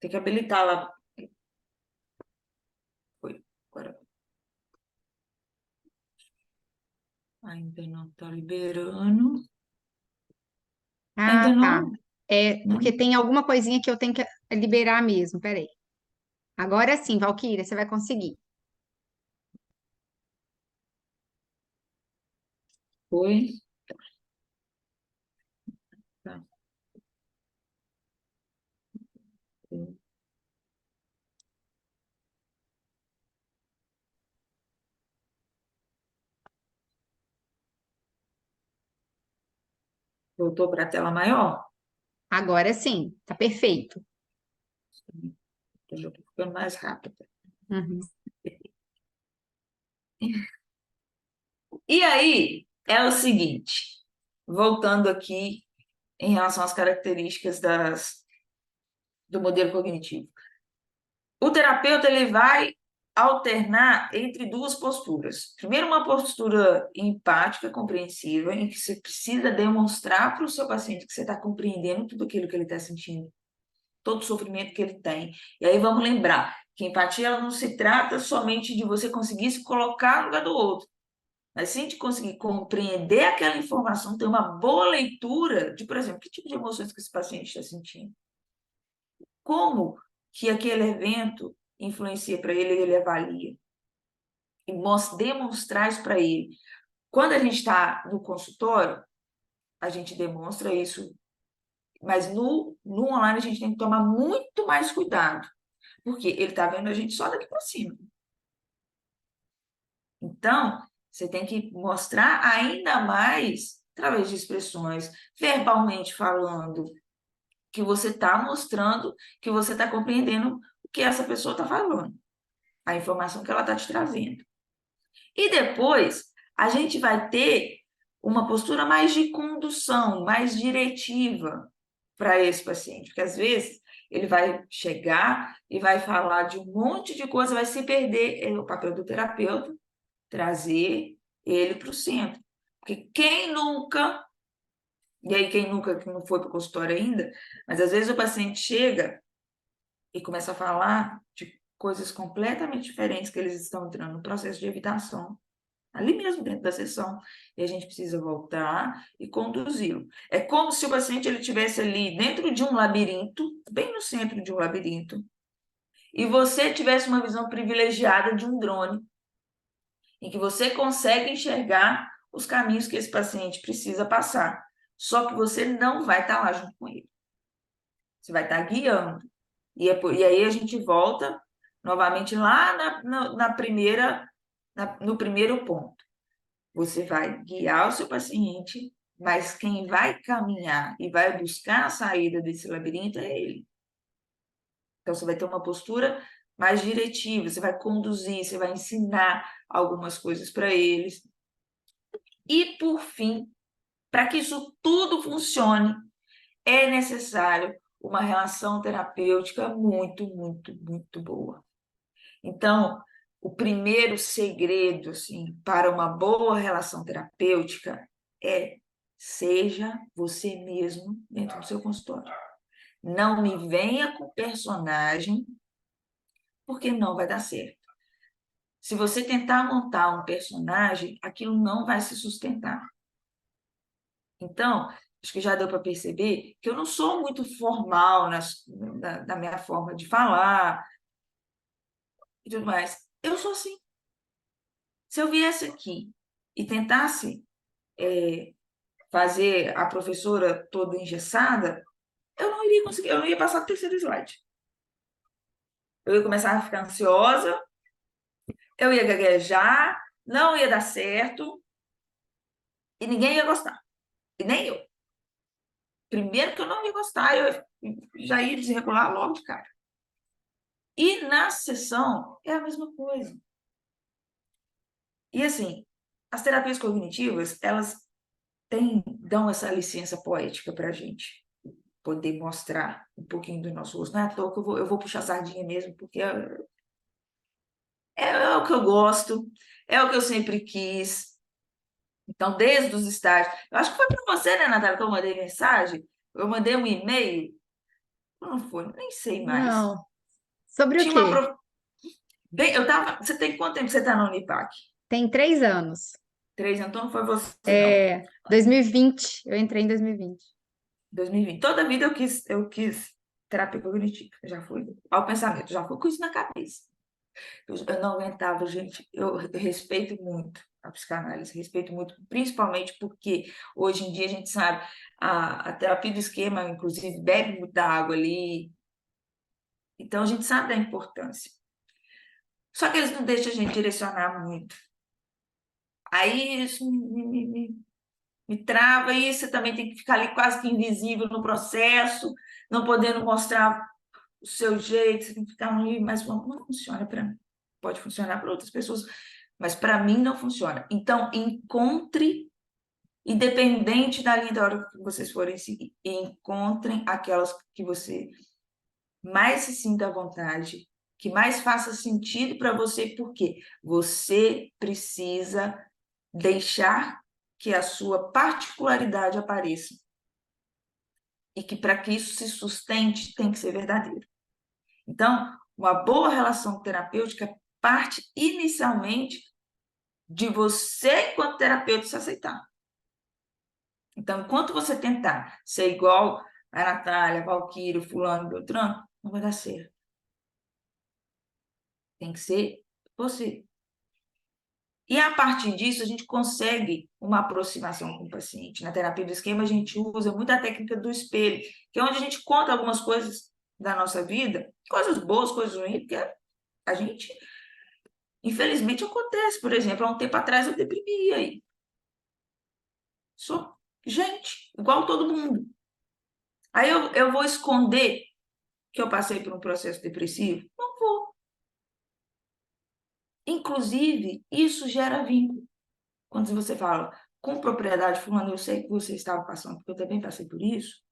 Tem que habilitar lá. Foi. Agora. Ainda não está liberando. Ah, Ainda tá. não. É, Não porque tem alguma coisinha que eu tenho que liberar mesmo. Peraí. Agora sim, Valquíria, você vai conseguir. foi. Tá. Voltou para a tela maior? Agora sim, tá perfeito. Eu já estou ficando mais rápida. Uhum. E aí, é o seguinte, voltando aqui em relação às características do modelo cognitivo. O terapeuta ele vai alternar entre duas posturas. Primeiro, uma postura empática, compreensiva, em que você precisa demonstrar para o seu paciente que você está compreendendo tudo aquilo que ele está sentindo, todo o sofrimento que ele tem. E aí vamos lembrar que empatia ela não se trata somente de você conseguir se colocar no lugar do outro, mas sim de conseguir compreender aquela informação, ter uma boa leitura de, por exemplo, que tipo de emoções que esse paciente está sentindo. Como que aquele evento influencia para ele, ele avalia. E demonstrar isso para ele. Quando a gente está no consultório, a gente demonstra isso, mas no online a gente tem que tomar muito mais cuidado, porque ele está vendo a gente só daqui para cima. Então, você tem que mostrar ainda mais, através de expressões, verbalmente falando, que você está mostrando, que você está compreendendo o que essa pessoa está falando, a informação que ela está te trazendo. E depois, a gente vai ter uma postura mais de condução, mais diretiva para esse paciente, porque às vezes ele vai chegar e vai falar de um monte de coisa, vai se perder. É o papel do terapeuta trazer ele para o centro. Porque quem nunca, e aí quem nunca que não foi para o consultório ainda, mas às vezes o paciente chega e começa a falar de coisas completamente diferentes que eles estão entrando no processo de evitação, ali mesmo dentro da sessão, e a gente precisa voltar e conduzi-lo. É como se o paciente ele estivesse ali dentro de um labirinto, bem no centro de um labirinto, e você tivesse uma visão privilegiada de um drone, em que você consegue enxergar os caminhos que esse paciente precisa passar. Só que você não vai estar lá junto com ele. Você vai estar guiando. E aí a gente volta novamente lá na primeira, no primeiro ponto. Você vai guiar o seu paciente, mas quem vai caminhar e vai buscar a saída desse labirinto é ele. Então, você vai ter uma postura mais diretiva, você vai conduzir, você vai ensinar algumas coisas para eles. E, por fim, para que isso tudo funcione, é necessário uma relação terapêutica muito, muito, muito boa. Então, o primeiro segredo assim, para uma boa relação terapêutica é seja você mesmo dentro do seu consultório. Não me venha com personagem, porque não vai dar certo. Se você tentar montar um personagem, aquilo não vai se sustentar. Então, acho que já deu para perceber que eu não sou muito formal na minha forma de falar e tudo mais. Eu sou assim. Se eu viesse aqui e tentasse fazer a professora toda engessada, eu não iria conseguir, eu não ia passar do terceiro slide. Eu ia começar a ficar ansiosa, eu ia gaguejar, não ia dar certo e ninguém ia gostar. E nem eu. Primeiro que eu não ia gostar, eu já ia desregular logo de cara. E na sessão é a mesma coisa. E assim, as terapias cognitivas, elas dão essa licença poética para a gente poder mostrar um pouquinho do nosso rosto. Não é à toa que eu vou puxar sardinha mesmo, porque é o que eu gosto, é o que eu sempre quis. Então, desde os estágios. Eu acho que foi para você, né, Natália, que eu mandei mensagem. Eu mandei um e-mail Não foi, nem sei mais. Não. Sobre o Tinha uma quê? prof... Bem, eu tava. Você tem quanto tempo você está na Unipac? Tem 3 anos. 3, então não foi você, não. É, 2020. Eu entrei em 2020. 2020. Toda a vida eu quis terapia cognitiva. Já fui ao pensamento, já fui com isso na cabeça. Eu não aguentava, gente. Eu respeito muito a psicanálise, respeito muito, principalmente porque hoje em dia a gente sabe, a terapia do esquema, inclusive, bebe muita água ali. Então a gente sabe da importância. Só que eles não deixam a gente direcionar muito. Aí isso me trava, e você também tem que ficar ali quase que invisível no processo, não podendo mostrar o seu jeito, você tem que ficar ali, mas não funciona para mim. Pode funcionar para outras pessoas, mas para mim não funciona. Então, encontre, independente da linha da hora que vocês forem seguir, encontrem aquelas que você mais se sinta à vontade, que mais faça sentido para você, porque você precisa deixar que a sua particularidade apareça. E que para que isso se sustente, tem que ser verdadeiro. Então, uma boa relação terapêutica parte inicialmente de você, enquanto terapeuta, se aceitar. Então, enquanto você tentar ser igual a Natália, a Valquíria, o fulano, o Beltrano, não vai dar certo. Tem que ser você. E a partir disso, a gente consegue uma aproximação com o paciente. Na terapia do esquema, a gente usa muito a técnica do espelho, que é onde a gente conta algumas coisas da nossa vida, coisas boas, coisas ruins, porque a gente, infelizmente, acontece. Por exemplo, há um tempo atrás eu deprimia aí. Sou gente, igual todo mundo. Aí eu vou esconder que eu passei por um processo depressivo? Não vou. Inclusive, isso gera vínculo. Quando você fala com propriedade, fulano, eu sei que você estava passando, porque eu também passei por isso,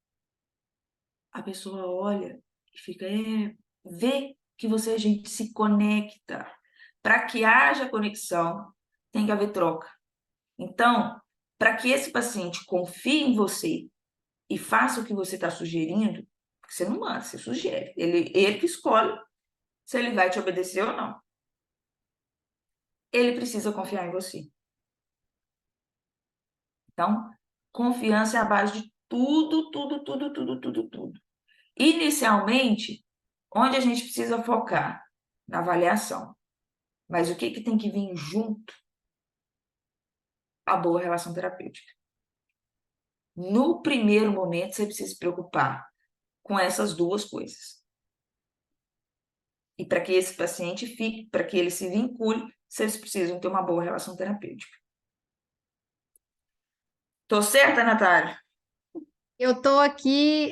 a pessoa olha e fica, vê que você, a gente, se conecta. Para que haja conexão, tem que haver troca. Então, para que esse paciente confie em você e faça o que você está sugerindo, você não manda, você sugere. Ele que escolhe se ele vai te obedecer ou não. Ele precisa confiar em você. Então, confiança é a base de tudo, tudo, tudo, tudo, tudo, tudo. Inicialmente, onde a gente precisa focar? Na avaliação. Mas o que tem que vir junto? A boa relação terapêutica. No primeiro momento, você precisa se preocupar com essas duas coisas. E para que esse paciente fique, para que ele se vincule, vocês precisam ter uma boa relação terapêutica. Tô certa, Natália? Eu estou aqui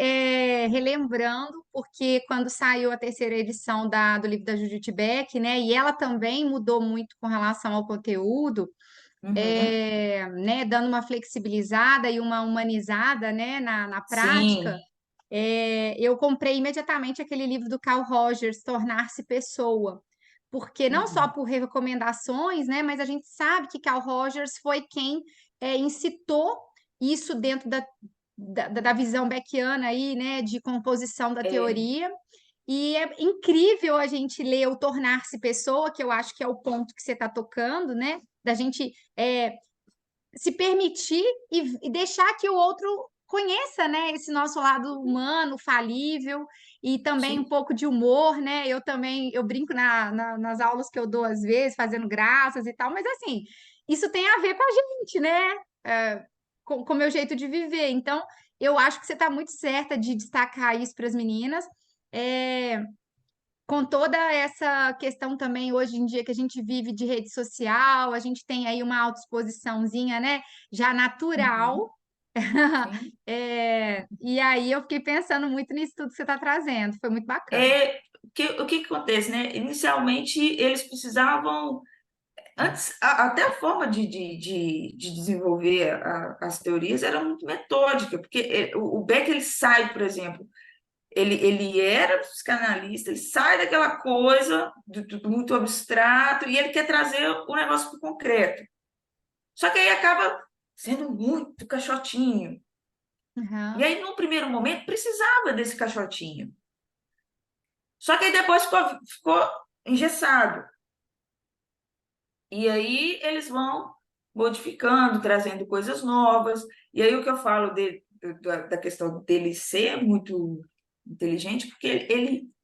relembrando, porque quando saiu a terceira edição do livro da Judith Beck, né, e ela também mudou muito com relação ao conteúdo, Uhum. né, dando uma flexibilizada e uma humanizada, né, na prática, Sim, eu comprei imediatamente aquele livro do Carl Rogers, Tornar-se Pessoa. Porque não só uhum. por recomendações, né, mas a gente sabe que Carl Rogers foi quem incitou isso dentro da visão beckiana aí, né, de composição da É, teoria. E é incrível a gente ler o Tornar-se Pessoa, que eu acho que é o ponto que você está tocando, né? Da gente se permitir e deixar que o outro conheça, né, esse nosso lado humano, falível, e também um sim, pouco de humor, né? Eu também, eu brinco nas aulas que eu dou às vezes, fazendo graças e tal, mas assim, isso tem a ver com a gente, né? Com o meu jeito de viver. Então, eu acho que você está muito certa de destacar isso para as meninas. É, com toda essa questão também hoje em dia que a gente vive de rede social, a gente tem aí uma autoexposiçãozinha, né, já natural. uhum, sim. E aí eu fiquei pensando muito nisso tudo que você está trazendo, foi muito bacana. O que acontece, né? Inicialmente, eles precisavam. Antes, até a forma de desenvolver as teorias era muito metódica, porque o Beck, ele sai, por exemplo, ele era psicanalista, ele sai daquela coisa do muito abstrato e ele quer trazer o negócio para o concreto. Só que aí acaba sendo muito caixotinho. E Uhum. aí, num primeiro momento, precisava desse caixotinho. Só que aí depois ficou engessado. E aí eles vão modificando, trazendo coisas novas. E aí o que eu falo da questão dele ser muito inteligente, porque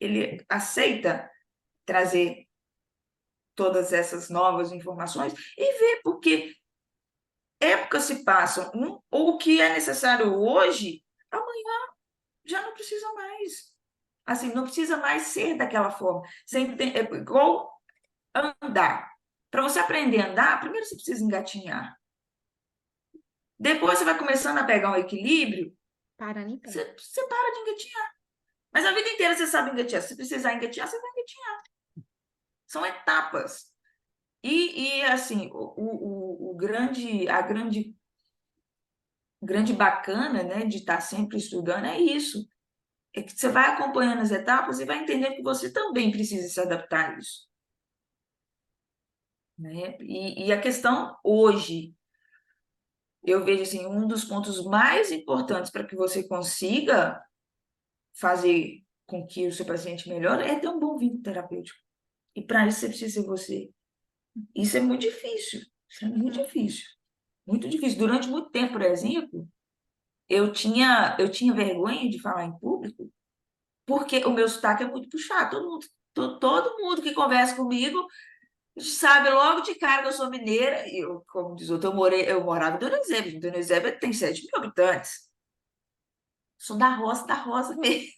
ele aceita trazer todas essas novas informações e ver, porque épocas se passam, o que é necessário hoje, amanhã já não precisa mais. Assim, não precisa mais ser daquela forma. É igual andar. Para você aprender a andar, primeiro você precisa engatinhar. Depois você vai começando a pegar um equilíbrio, Para nem pé. você para de engatinhar. Mas a vida inteira você sabe engatinhar. Se precisar engatinhar, você vai engatinhar. São etapas. E assim, o grande bacana, né, de estar sempre estudando é isso. É que você vai acompanhando as etapas e vai entendendo que você também precisa se adaptar a isso. Né? E a questão hoje, eu vejo assim, um dos pontos mais importantes para que você consiga fazer com que o seu paciente melhore é ter um bom vínculo terapêutico. E para isso você precisa ser você. Isso é muito difícil. Isso é muito difícil. Muito difícil. Durante muito tempo, por exemplo, eu tinha vergonha de falar em público, porque o meu sotaque é muito puxado. Todo mundo que conversa comigo sabe logo de cara que eu sou mineira. E eu, como diz outro, eu morava em Dona Eusébio. Dona Eusébio tem 7 mil habitantes. Sou da roça mesmo.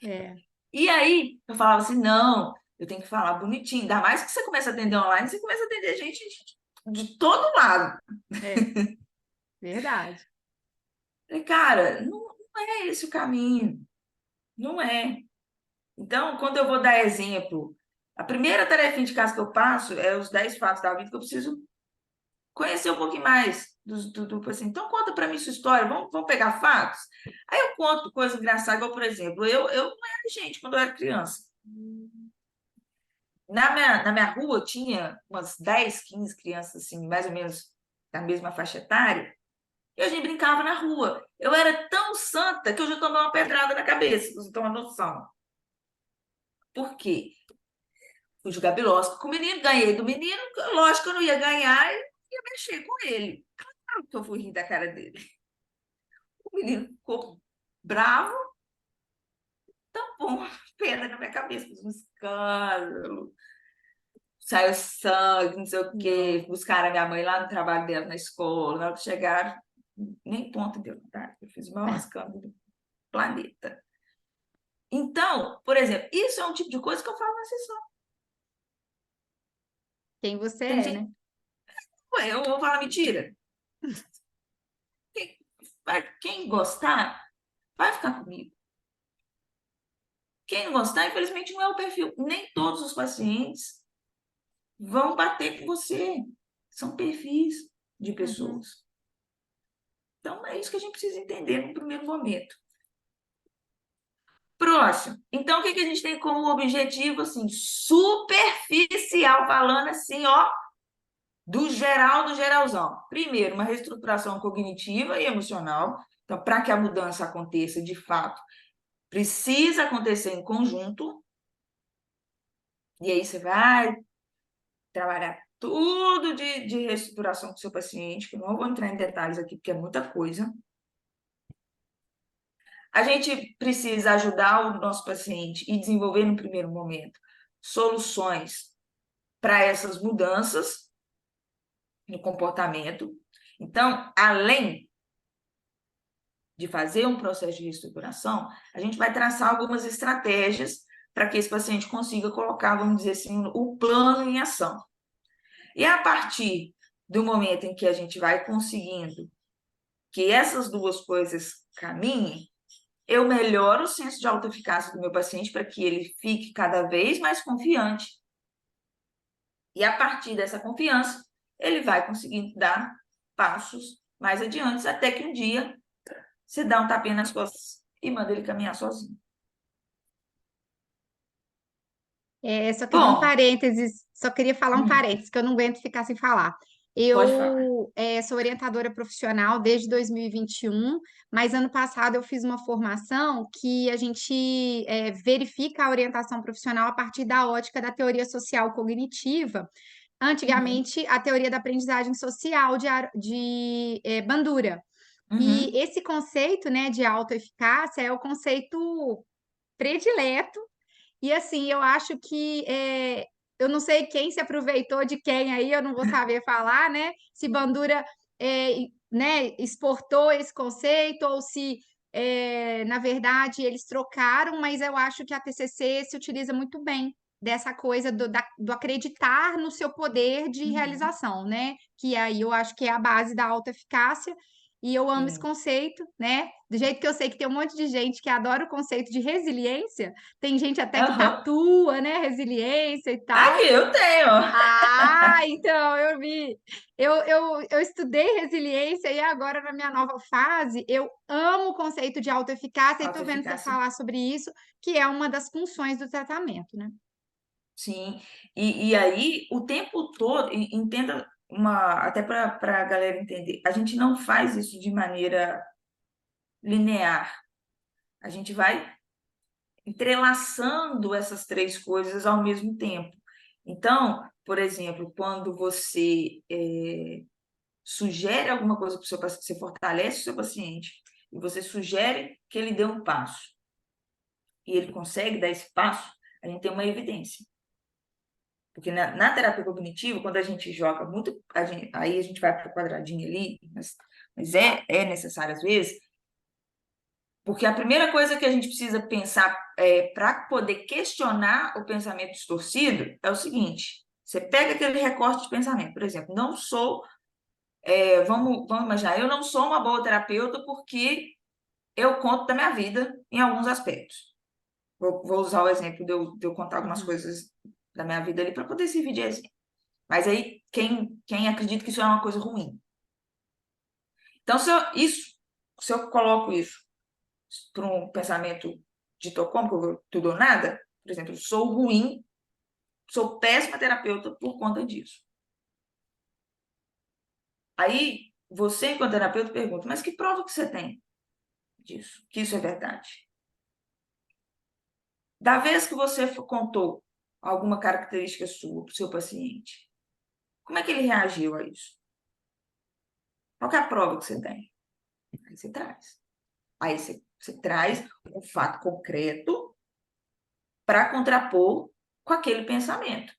É, E aí, eu falava assim, não, eu tenho que falar bonitinho. Ainda mais que você começa a atender online, você começa a atender gente de todo lado. é, verdade. Falei, cara, não é esse o caminho. Não é. Então, quando eu vou dar exemplo, a primeira tarefa de casa que eu passo é os 10 fatos da vida que eu preciso conhecer um pouquinho mais do paciente. Então, conta para mim sua história, vamos pegar fatos? Aí eu conto coisa engraçada, igual, por exemplo, eu não era gente quando eu era criança. Na minha rua tinha umas 10, 15 crianças, assim, mais ou menos da mesma faixa etária, e a gente brincava na rua. Eu era tão santa que eu já tomei uma pedrada na cabeça, pra você ter uma noção. Por quê? Fui jogar bilosca com o menino, ganhei do menino, lógico que eu não ia ganhar e ia mexer com ele. Claro que eu fui rir da cara dele. O menino ficou bravo, pô, pedra na minha cabeça, fiz um escândalo, saiu sangue, não sei o quê, buscaram a minha mãe lá no trabalho dela na escola, na hora que chegaram, nem ponto deu, tá? Eu fiz o maior escândalo do planeta. Então, por exemplo, isso é um tipo de coisa que eu falo na sessão. Quem você Tem é, né? gente, ué, eu vou falar mentira. Quem, quem gostar, vai ficar comigo. Quem não gostar, infelizmente, não é o perfil. Nem todos os pacientes vão bater com você. São perfis de Uhum. pessoas. Então, é isso que a gente precisa entender no primeiro momento. Próximo. Então, o que a gente tem como objetivo, assim, superficial, falando assim, ó, do geral, do geralzão. Primeiro, uma reestruturação cognitiva e emocional. Então, para que a mudança aconteça de fato, precisa acontecer em conjunto. E aí você vai trabalhar tudo de reestruturação com o seu paciente, que eu não vou entrar em detalhes aqui, porque é muita coisa. A gente precisa ajudar o nosso paciente e desenvolver, no primeiro momento, soluções para essas mudanças no comportamento. Então, além de fazer um processo de reestruturação, a gente vai traçar algumas estratégias para que esse paciente consiga colocar, vamos dizer assim, o plano em ação. E a partir do momento em que a gente vai conseguindo que essas duas coisas caminhem, eu melhoro o senso de autoeficácia do meu paciente para que ele fique cada vez mais confiante. E a partir dessa confiança, ele vai conseguindo dar passos mais adiante, até que um dia você dá um tapinha nas costas e manda ele caminhar sozinho. É, só queria um Bom, parênteses, só queria falar um parênteses, que eu não aguento ficar sem falar. Pode falar. Eu sou orientadora profissional desde 2021, mas ano passado eu fiz uma formação que a gente verifica a orientação profissional a partir da ótica da teoria social cognitiva. Uhum, Antigamente, a teoria da aprendizagem social de Bandura. E uhum, esse conceito, né, de autoeficácia é o conceito predileto e assim, eu acho que eu não sei quem se aproveitou de quem aí, eu não vou saber falar, né? Se Bandura né, exportou esse conceito ou se na verdade eles trocaram, mas eu acho que a TCC se utiliza muito bem dessa coisa do acreditar no seu poder de uhum. realização, né? Que aí eu acho que é a base da autoeficácia. E eu amo esse Sim. conceito, né? Do jeito que eu sei que tem um monte de gente que adora o conceito de resiliência, tem gente até que Aham. tatua, né? Resiliência e tal. Aqui eu tenho. Ah, então eu vi. Eu estudei resiliência e agora, na minha nova fase, eu amo o conceito de autoeficácia e estou vendo você Autoeficácia. falar sobre isso, que é uma das funções do tratamento, né? Sim. E aí, o tempo todo, entenda até para a galera entender, a gente não faz isso de maneira linear. A gente vai entrelaçando essas três coisas ao mesmo tempo. Então, por exemplo, quando você sugere alguma coisa para o seu paciente, você fortalece o seu paciente e você sugere que ele dê um passo e ele consegue dar esse passo, a gente tem uma evidência. Porque na terapia cognitiva, quando a gente joga muito, aí a gente vai para o quadradinho ali, mas é necessário às vezes, porque a primeira coisa que a gente precisa pensar para poder questionar o pensamento distorcido é o seguinte: você pega aquele recorte de pensamento, por exemplo, não sou, vamos imaginar, eu não sou uma boa terapeuta porque eu conto da minha vida em alguns aspectos. Vou usar o exemplo de eu contar algumas Uhum, coisas da minha vida ali para poder servir de exemplo. Mas aí, quem acredita que isso é uma coisa ruim? Então, se eu coloco isso para um pensamento ditocômico, tudo ou nada, por exemplo, sou ruim, sou péssima terapeuta por conta disso. Aí, você, enquanto terapeuta, pergunta, mas que prova que você tem disso? Que isso é verdade? Da vez que você contou alguma característica sua para o seu paciente, como é que ele reagiu a isso? Qual é a prova que você tem? Aí você traz. Aí você traz um fato concreto para contrapor com aquele pensamento.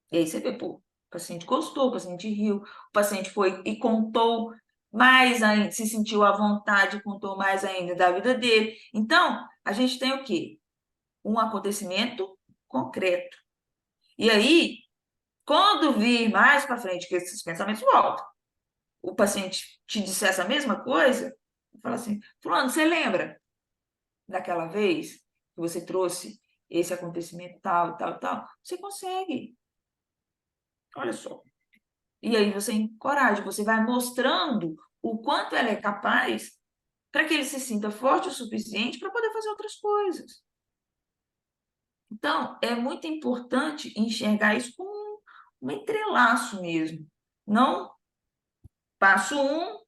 E aí você vê, pô, o paciente gostou, o paciente riu, o paciente foi e contou mais ainda, se sentiu à vontade, contou mais ainda da vida dele. Então, a gente tem o quê? Um acontecimento concreto. E aí, quando vir mais para frente que esses pensamentos voltam, o paciente te disser essa mesma coisa, fala assim, fulano, você lembra daquela vez que você trouxe esse acontecimento tal, tal, tal? Você consegue. Olha só. E aí você encoraja, você vai mostrando o quanto ela é capaz para que ele se sinta forte o suficiente para poder fazer outras coisas. Então, é muito importante enxergar isso como um entrelaço mesmo. Não passo um,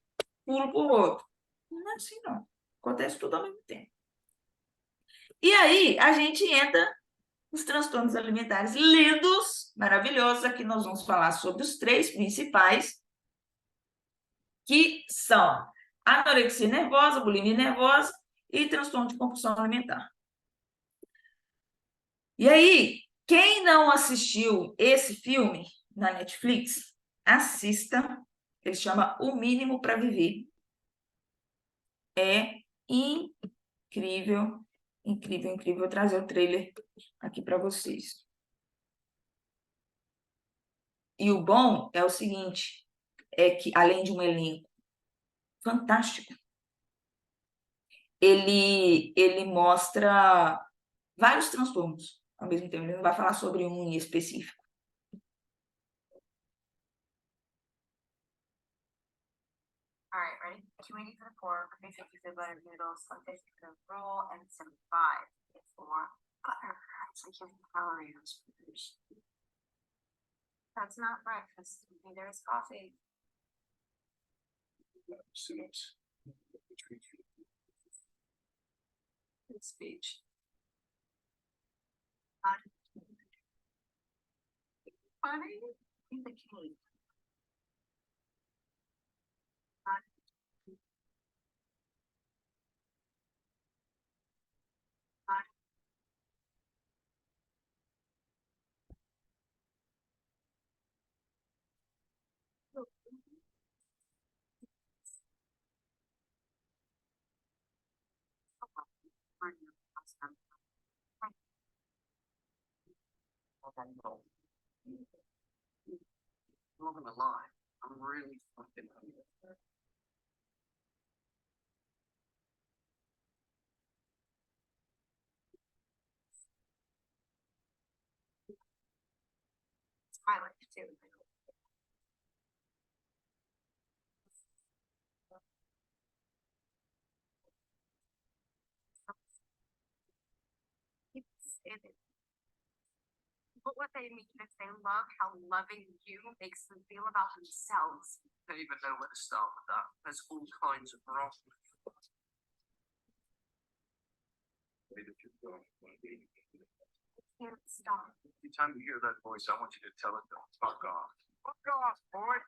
pulo para o outro. Não é assim, não. Acontece tudo ao mesmo tempo. E aí, a gente entra nos transtornos alimentares lindos, maravilhosos. Aqui nós vamos falar sobre os três principais, que são anorexia nervosa, bulimia nervosa e transtorno de compulsão alimentar. E aí, quem não assistiu esse filme na Netflix, assista. Ele chama O Mínimo para Viver. É incrível, incrível, incrível. Vou trazer o trailer aqui para vocês. E o bom é o seguinte, é que além de um elenco fantástico, ele mostra vários transtornos ao mesmo tempo. Ele não vai falar sobre um em específico. Alright, ready? 280 for the pork, 350 for the buttered noodles, 150 for the roll, and 75 for butter. It's like 50 calories. That's not breakfast. Neither is coffee. Speech. Funny. In the cave. I'm not gonna lie, I'm really fucking hungry. I like it too. But what they mean is they love how loving you makes them feel about themselves. I don't even know where to start with that. There's all kinds of wrong. Can't stop. Every time you hear that voice, I want you to tell it to fuck off. Fuck off, boy!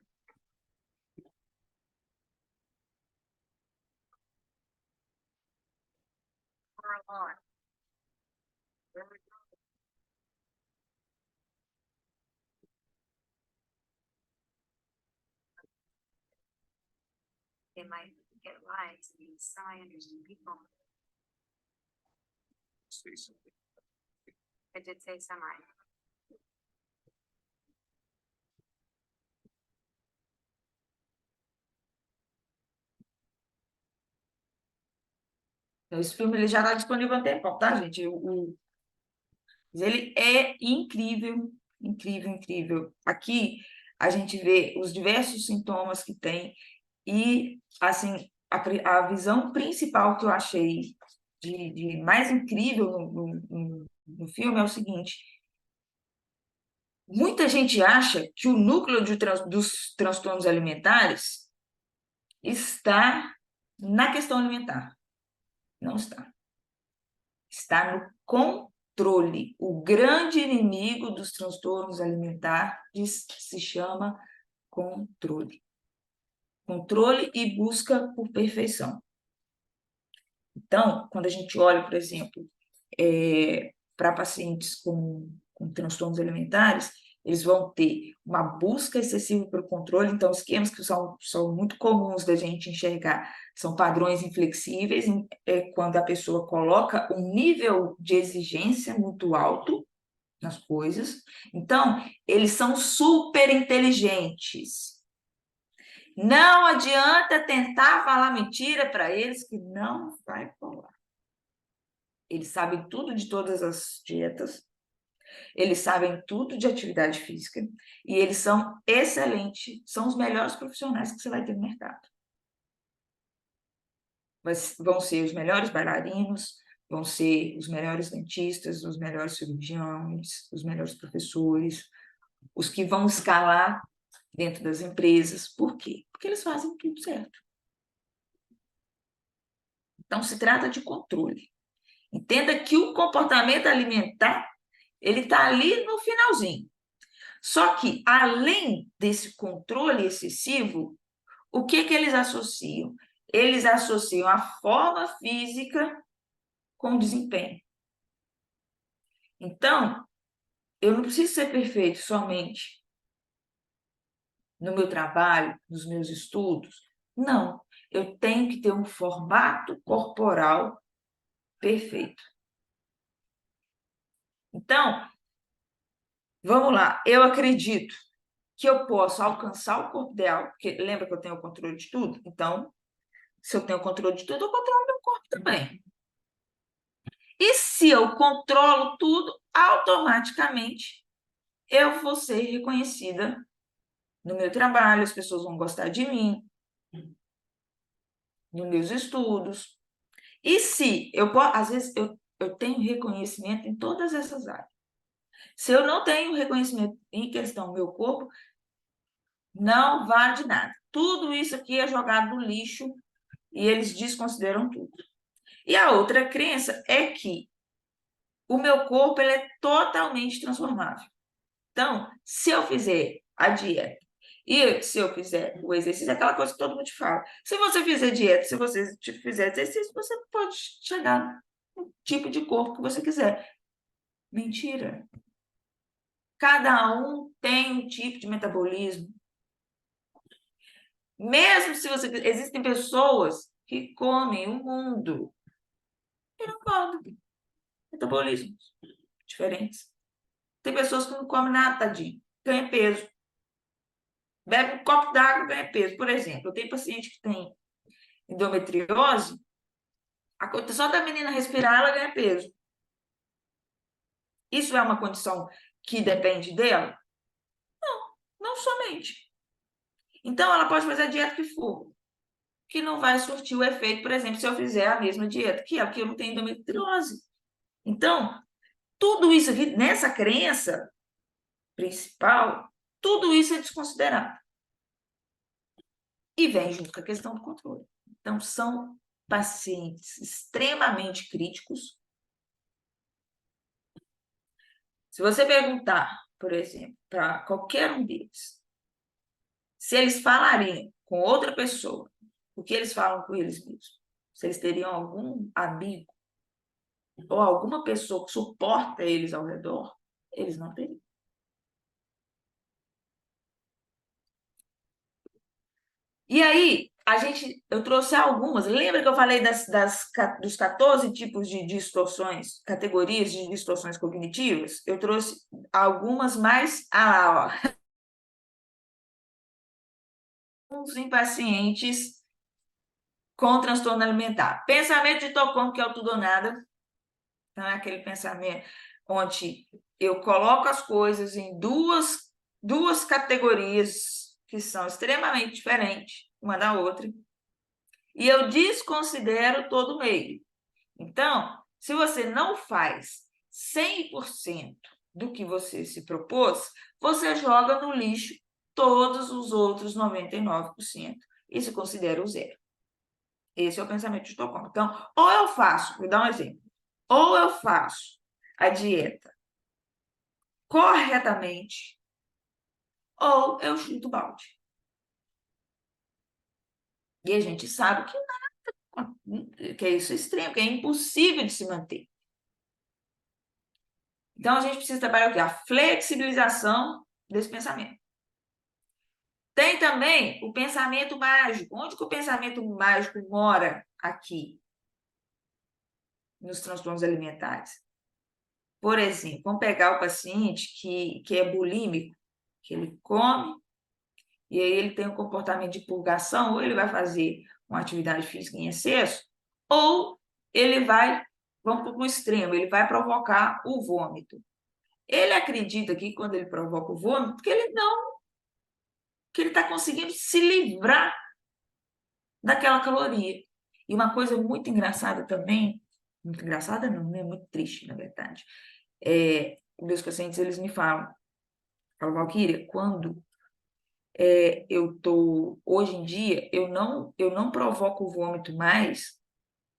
For a lot. They might get lives and be scientists and people. Say something. I did say semi. Então, esse filme ele já está disponível há um tempão, tá, gente? Mas ele é incrível, incrível, incrível. Aqui a gente vê os diversos sintomas que tem e, assim, a visão principal que eu achei de mais incrível no filme é o seguinte: muita gente acha que o núcleo dos transtornos alimentares está na questão alimentar. Não está. Está no controle. O grande inimigo dos transtornos alimentares se chama controle. Controle e busca por perfeição. Então, quando a gente olha, por exemplo, para pacientes com transtornos alimentares, eles vão ter uma busca excessiva pelo controle, então esquemas que são muito comuns da gente enxergar, são padrões inflexíveis, quando a pessoa coloca um nível de exigência muito alto nas coisas. Então, eles são super inteligentes. Não adianta tentar falar mentira para eles que não vai colar. Eles sabem tudo de todas as dietas, eles sabem tudo de atividade física e eles são excelentes, são os melhores profissionais que você vai ter no mercado. Vão ser os melhores bailarinos, vão ser os melhores dentistas, os melhores cirurgiões, os melhores professores, os que vão escalar dentro das empresas. Por quê? Porque eles fazem tudo certo. Então, se trata de controle. Entenda que o comportamento alimentar, ele está ali no finalzinho. Só que, além desse controle excessivo, o que eles associam? Eles associam a forma física com o desempenho. Então, eu não preciso ser perfeito somente no meu trabalho, nos meus estudos. Não, eu tenho que ter um formato corporal perfeito. Então, vamos lá, eu acredito que eu posso alcançar o corpo ideal, porque lembra que eu tenho o controle de tudo? Então, se eu tenho o controle de tudo, eu controlo meu corpo também. E se eu controlo tudo, automaticamente eu vou ser reconhecida no meu trabalho, as pessoas vão gostar de mim, nos meus estudos. E se eu, às vezes, eu tenho reconhecimento em todas essas áreas. Se eu não tenho reconhecimento em questão do meu corpo, não vale de nada. Tudo isso aqui é jogado no lixo e eles desconsideram tudo. E a outra crença é que o meu corpo ele é totalmente transformável. Então, se eu fizer a dieta e se eu fizer o exercício, é aquela coisa que todo mundo te fala. Se você fizer dieta, se você fizer exercício, você pode chegar no tipo de corpo que você quiser. Mentira. Cada um tem um tipo de metabolismo. Mesmo se você. Existem pessoas que comem o mundo e não comem. Metabolismos diferentes. Tem pessoas que não comem nada, tadinho. Ganha peso. Bebe um copo d'água e ganha peso. Por exemplo, eu tenho paciente que tem endometriose, só da menina respirar, ela ganha peso. Isso é uma condição que depende dela? Não, não somente. Então, ela pode fazer a dieta que for, que não vai surtir o efeito, por exemplo, se eu fizer a mesma dieta que ela, que eu não tenho endometriose. Então, tudo isso aqui, nessa crença principal, tudo isso é desconsiderado. E vem junto com a questão do controle. Então, são pacientes extremamente críticos. Se você perguntar, por exemplo, para qualquer um deles, se eles falariam com outra pessoa o que eles falam com eles mesmos, se eles teriam algum amigo ou alguma pessoa que suporta eles ao redor, eles não teriam. E aí, eu trouxe algumas. Lembra que eu falei dos 14 tipos de distorções, categorias de distorções cognitivas? Eu trouxe algumas mais. Ah, lá, ó. Em pacientes com transtorno alimentar. Pensamento de Estocolmo, que é o tudo ou nada. Então, é aquele pensamento onde eu coloco as coisas em duas categorias que são extremamente diferentes uma da outra. E eu desconsidero todo o meio. Então, se você não faz 100% do que você se propôs, você joga no lixo todos os outros 99% e se considera o zero. Esse é o pensamento de Estocolmo. Então, ou eu faço, vou dar um exemplo, ou eu faço a dieta corretamente, ou eu chuto o balde. E a gente sabe que é isso extremo, que é impossível de se manter. Então, a gente precisa trabalhar o quê? A flexibilização desse pensamento. Tem também o pensamento mágico. Onde que o pensamento mágico mora aqui? Nos transtornos alimentares. Por exemplo, vamos pegar o paciente que é bulímico, que ele come, e aí ele tem um comportamento de purgação, ou ele vai fazer uma atividade física em excesso, ou ele vai, vamos para o extremo, ele vai provocar o vômito. Ele acredita que quando ele provoca o vômito, que ele está conseguindo se livrar daquela caloria. E uma coisa muito engraçada também, muito engraçada não, é muito triste, na verdade. Meus pacientes, eles me falam, Valquíria, quando eu tô, hoje em dia, eu não provoco o vômito mais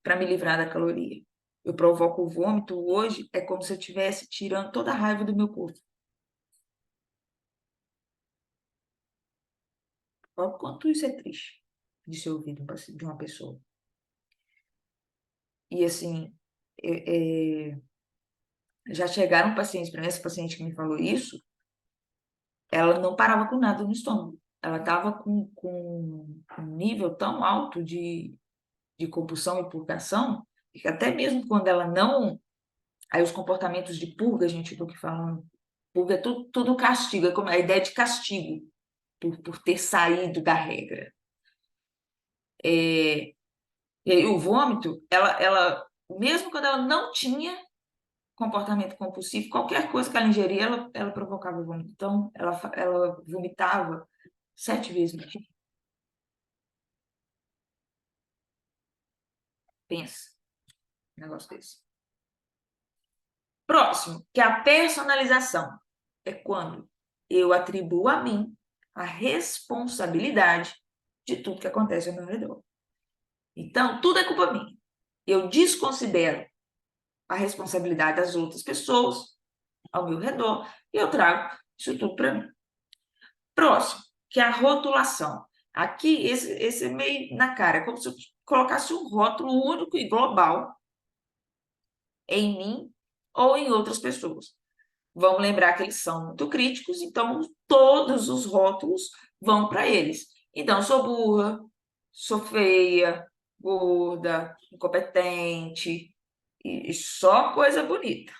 para me livrar da caloria. Eu provoco o vômito hoje, é como se eu estivesse tirando toda a raiva do meu corpo. Olha o quanto isso é triste de ser ouvido de uma pessoa. E assim, já chegaram pacientes para mim, essa paciente que me falou isso, ela não parava com nada no estômago. Ela estava com um nível tão alto de compulsão e purgação, que até mesmo quando ela não. Aí os comportamentos de purga, gente, eu estou aqui falando. Purga é tudo castigo, é como a ideia de castigo por ter saído da regra. E aí o vômito, mesmo quando ela não tinha comportamento compulsivo, qualquer coisa que ela ingeria, ela provocava vômito. Então, ela vomitava 7 vezes no dia. Pensa, um negócio desse. Pronto. Próximo, que é a personalização. É quando eu atribuo a mim a responsabilidade de tudo que acontece ao meu redor. Então, tudo é culpa minha. Eu desconsidero a responsabilidade das outras pessoas ao meu redor e eu trago isso tudo para mim. Próximo, que é a rotulação. Aqui, esse é meio na cara, é como se eu colocasse um rótulo único e global em mim ou em outras pessoas. Vamos lembrar que eles são muito críticos, então todos os rótulos vão para eles. Então, sou burra, sou feia, gorda, incompetente, e só coisa bonita.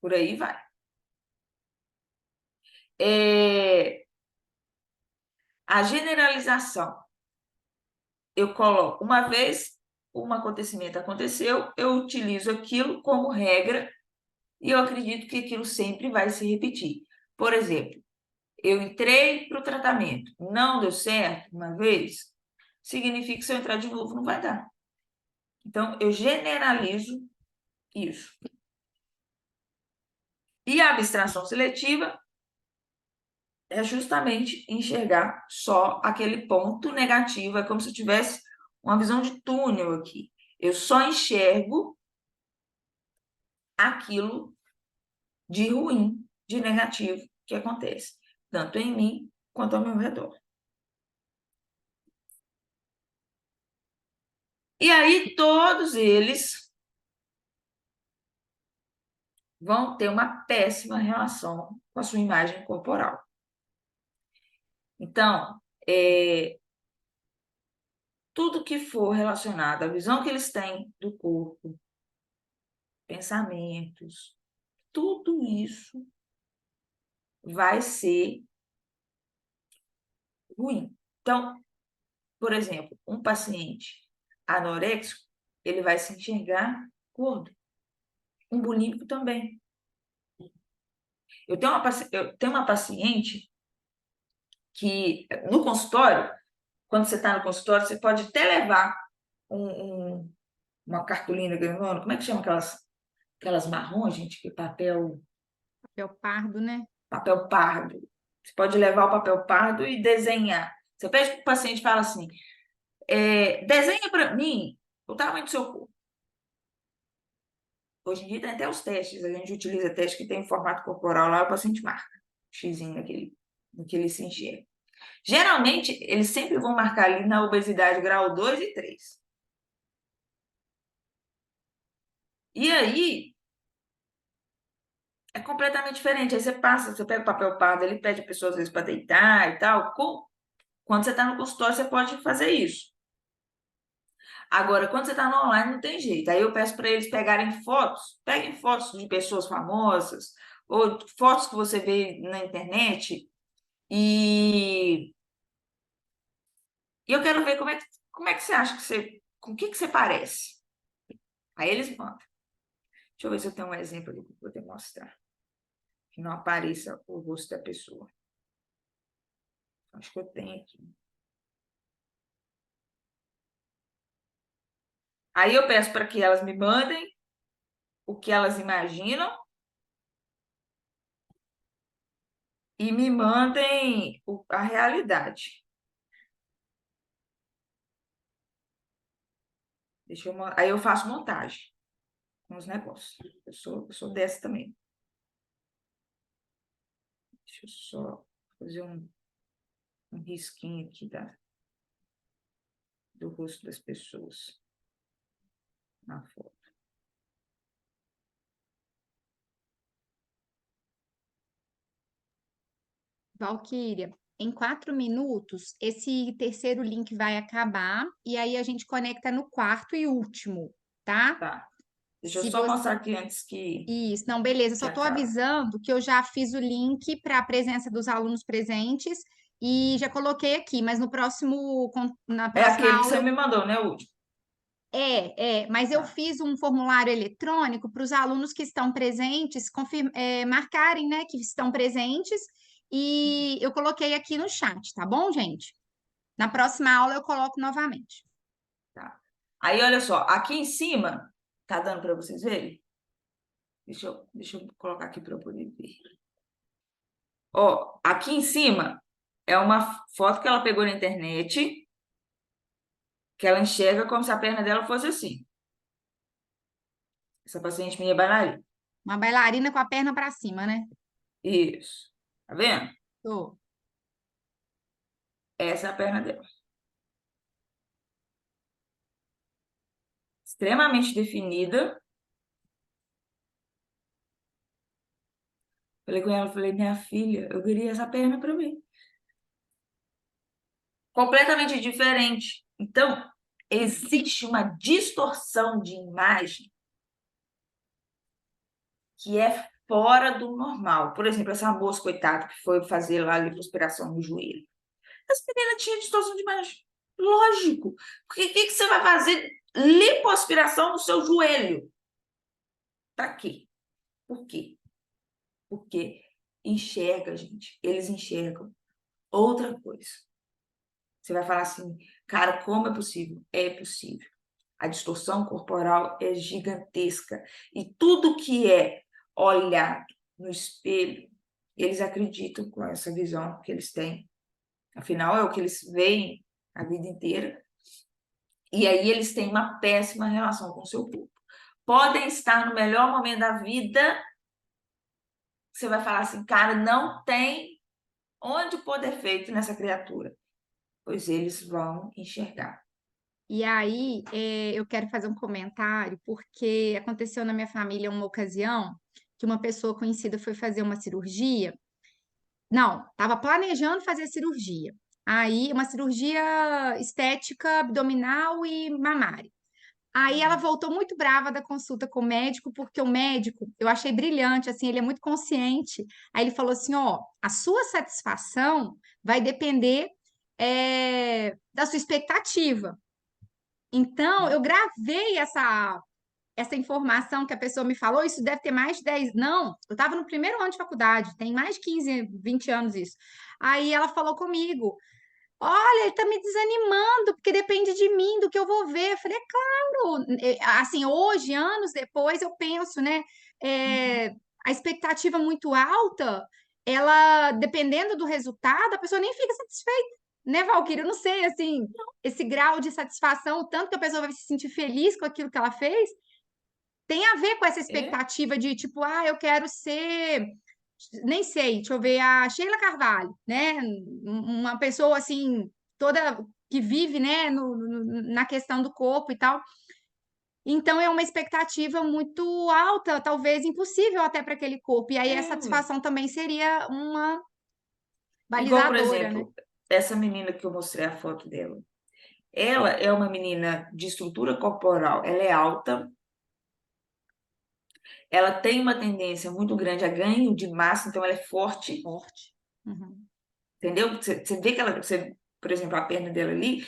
Por aí vai. A generalização. Eu coloco, uma vez um acontecimento aconteceu, eu utilizo aquilo como regra e eu acredito que aquilo sempre vai se repetir. Por exemplo, eu entrei para o tratamento, não deu certo uma vez, significa que se eu entrar de novo não vai dar. Então, eu generalizo isso. E a abstração seletiva é justamente enxergar só aquele ponto negativo, é como se eu tivesse uma visão de túnel aqui. Eu só enxergo aquilo de ruim, de negativo que acontece, tanto em mim quanto ao meu redor. E aí todos eles vão ter uma péssima relação com a sua imagem corporal. Então, tudo que for relacionado à visão que eles têm do corpo, pensamentos, tudo isso vai ser ruim. Então, por exemplo, um paciente anoréxico, ele vai se enxergar gordo. Um bulímico também. Eu tenho uma paciente que, no consultório, quando você está no consultório, você pode até levar uma cartolina grandona, como é que chama aquelas marrons, gente, que papel Pardo, né? papel pardo. Você pode levar o papel pardo e desenhar. Você pede para o paciente e fala assim, desenha para mim o tamanho do seu corpo. Hoje em dia tem até os testes, a gente utiliza testes que tem formato corporal lá, o paciente marca xizinho no que ele se enxerga. Geralmente, eles sempre vão marcar ali na obesidade grau 2 e 3. E aí, é completamente diferente. Aí você pega o papel pardo, ele pede a pessoa às vezes para deitar e tal. Quando você está no consultório, você pode fazer isso. Agora, quando você está no online, não tem jeito. Aí eu peço para eles peguem fotos de pessoas famosas, ou fotos que você vê na internet, e eu quero ver como é que você acha com o que você parece. Aí eles mandam. Deixa eu ver se eu tenho um exemplo ali para poder mostrar. Que não apareça o rosto da pessoa. Acho que eu tenho aqui. Aí eu peço para que elas me mandem o que elas imaginam e me mandem a realidade. Aí eu faço montagem com os negócios. Eu sou dessa também. Deixa eu só fazer um risquinho aqui do rosto das pessoas na foto. Valquíria, em 4 minutos, esse terceiro link vai acabar e aí a gente conecta no quarto e último, tá? Tá. Deixa eu Se só você... mostrar aqui antes que Isso, não, beleza. Só estou acaba. avisando que eu já fiz o link para a presença dos alunos presentes e já coloquei aqui, mas na É próxima aquele que aula você me mandou, né, o último? mas eu Tá. fiz um formulário eletrônico para os alunos que estão presentes marcarem, né, que estão presentes e eu coloquei aqui no chat, tá bom, gente? Na próxima aula eu coloco novamente. Tá. Aí, olha só, aqui em cima, tá dando para vocês verem? Deixa eu colocar aqui para eu poder ver. Ó, aqui em cima é uma foto que ela pegou na internet, que ela enxerga como se a perna dela fosse assim. Essa paciente minha é bailarina. Uma bailarina com a perna para cima, né? Isso. Tá vendo? Tô. Essa é a perna dela. Extremamente definida. Falei com ela, falei, minha filha, eu queria essa perna para mim. Completamente diferente. Então, existe uma distorção de imagem que é fora do normal. Por exemplo, essa moça, coitada, que foi fazer lá a lipoaspiração no joelho. Essa menina tinha distorção de imagem. Lógico. O que você vai fazer lipoaspiração no seu joelho? Para quê? Por quê? Porque enxerga, gente. Eles enxergam outra coisa. Você vai falar assim, cara, como é possível? É possível. A distorção corporal é gigantesca. E tudo que é olhado no espelho, eles acreditam com essa visão que eles têm. Afinal, é o que eles veem a vida inteira. E aí eles têm uma péssima relação com o seu corpo. Podem estar no melhor momento da vida, você vai falar assim, cara, não tem onde pôr defeito nessa criatura. Pois eles vão enxergar. E aí, eu quero fazer um comentário, porque aconteceu na minha família uma ocasião que uma pessoa conhecida foi fazer uma cirurgia. Não, estava planejando fazer a cirurgia. Aí, uma cirurgia estética abdominal e mamária. Aí ela voltou muito brava da consulta com o médico, porque o médico, eu achei brilhante, assim, ele é muito consciente. Aí ele falou assim, ó, a sua satisfação vai depender, da sua expectativa. Então, eu gravei essa informação que a pessoa me falou, isso deve ter mais de 10. Não, eu estava no primeiro ano de faculdade, tem mais de 15, 20 anos isso. Aí ela falou comigo, olha, ele tá me desanimando, porque depende de mim, do que eu vou ver. Eu falei, é claro, assim, hoje, anos depois, eu penso, né, é, a expectativa muito alta, ela, dependendo do resultado, a pessoa nem fica satisfeita, né, Valquíria? Eu não sei, assim, esse grau de satisfação, o tanto que a pessoa vai se sentir feliz com aquilo que ela fez, tem a ver com essa É? expectativa de, tipo, eu quero ser, nem sei, deixa eu ver, a Sheila Carvalho, né? Uma pessoa assim, toda que vive, né, na questão do corpo e tal. Então é uma expectativa muito alta, talvez impossível até para aquele corpo. E aí a É. satisfação também seria uma Igual, por balizadora, né? exemplo, essa menina que eu mostrei a foto dela. Ela é uma menina de estrutura corporal, ela é alta, ela tem uma tendência muito grande a ganho de massa, então ela é forte, Forte. Uhum. entendeu? Você vê que ela, por exemplo, a perna dela ali,